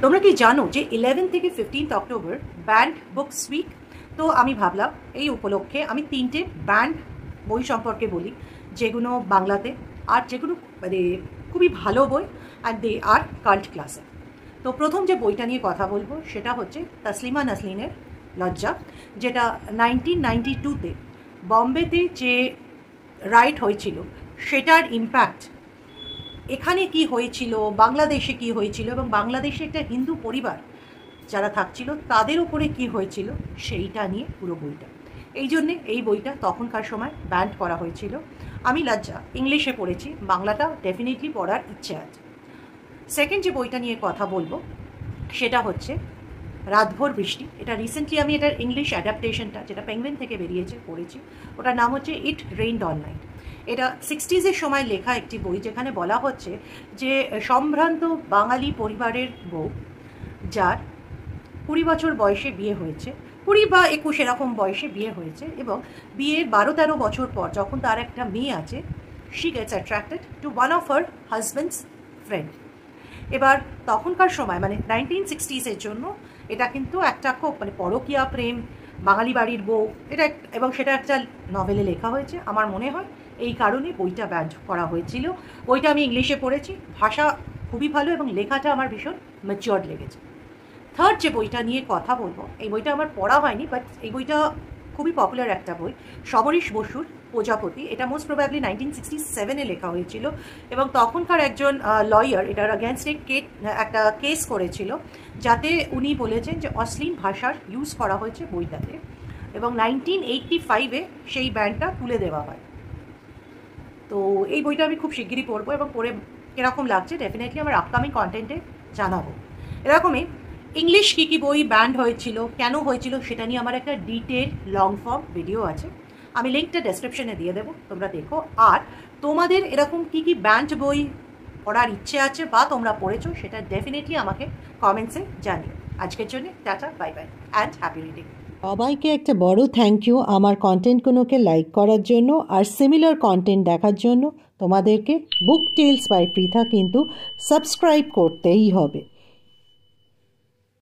তোমরা কি জানো যে 11 থেকে 15 অক্টোবর ব্যান্ড বুকস উইক? তো আমি ভাবলাম এই উপলক্ষে আমি 3টে ব্যান্ড বই সম্পর্কে বলি, যেগুলো বাংলাতে আর যেগুলো মানে খুবই ভালো বই, and they are cult classic. তো প্রথম যে বইটা নিয়ে কথা বলবো সেটা হচ্ছে তসলিমা নাসরিনের লজ্জা, যেটা 1992-তে বম্বেতে যে রাইট হয়েছিল সেটার ইম্প্যাক্ট এখানে কি হয়েছিল, বাংলাদেশে কি হয়েছিল, এবং বাংলাদেশে একটা হিন্দু পরিবার যারা থাকছিল তাদের উপরে কি হয়েছিল সেইটা নিয়ে পুরো বইটা। এই জন্যে এই বইটা তখনকার সময় ব্যান্ড করা হয়েছিল। আমি লজ্জা ইংলিশে পড়েছি, বাংলাটা ডেফিনেটলি পড়ার ইচ্ছে আছে। সেকেন্ড যে বইটা নিয়ে কথা বলবো সেটা হচ্ছে রাতভর বৃষ্টি। এটা রিসেন্টলি আমি এটার ইংলিশ অ্যাডাপ্টেশনটা, যেটা পেঙ্গুইন থেকে বেরিয়েছে, পড়েছি। ওটার নাম হচ্ছে ইট রেইনড অল নাইট। এটা 60s সময় লেখা একটি বই, যেখানে বলা হচ্ছে যে সম্ভ্রান্ত বাঙালি পরিবারের বউ, যার 20 বছর বয়সে বিয়ে হয়েছে, 20 বা 21 এরকম বয়সে বিয়ে হয়েছে, এবং বিয়ের 12-13 বছর পর যখন তার একটা মেয়ে আছে, she gets attracted to one of her husbands friend. এবার তখনকার সময় মানে 1960s জন্য এটা কিন্তু একটা খুব মানে পরকীয়া প্রেম, বাঙালি বাড়ির বউ, এটা এবং সেটা একটা নভেলে লেখা হয়েছে। আমার মনে হয় এই কারণে বইটা ব্যান্ড করা হয়েছিল। বইটা আমি ইংলিশে পড়েছি, ভাষা খুবই ভালো এবং লেখাটা আমার ভীষণ ম্যাচিওর্ড লেগেছে। থার্ড যে বইটা নিয়ে কথা বলবো, এই বইটা আমার পড়া হয়নি, বাট এই বইটা খুবই পপুলার একটা বই, সমরেশ বসুর প্রজাপতি। এটা মোস্ট প্রবাবলি 1967-এ লেখা হয়েছিল, এবং তখনকার একজন লয়ার এটার অ্যাগেনস্টে একটা কেস করেছিল, যাতে উনি বলেছেন যে অশ্লীল ভাষার ইউজ করা হয়েছে বইটাতে, এবং 1985-এ সেই ব্যানটা তুলে দেওয়া হয়। তো এই বইটা আমি খুব শিগগিরই পড়বো, এবং পড়ে কীরকম লাগছে ডেফিনেটলি আমার আপকামিং কন্টেন্টে জানাবো। এরকমই ইংলিশ কী কী বই ব্যান্ড হয়েছিল, কেন হয়েছিল, সেটা নিয়ে আমার একটা ডিটেল লং ফর্ম ভিডিও আছে, আমি লিঙ্কটা ডেসক্রিপশনে দিয়ে দেবো, তোমরা দেখো। আর তোমাদের এরকম কী কী ব্যান্ড বই পড়ার ইচ্ছে আছে বা তোমরা পড়েছো, সেটা ডেফিনেটলি আমাকে কমেন্টসে জানিও। আজকের জন্য tata, bye bye and happy reading. সবাইকে একটা বড় থ্যাংক ইউ আমার কন্টেন্টগুলোকে লাইক করার জন্য আর সিমিলার কন্টেন্ট দেখার জন্য। তোমাদেরকে বুক টেলস বাই পৃথা কিন্তু সাবস্ক্রাইব করতেই হবে।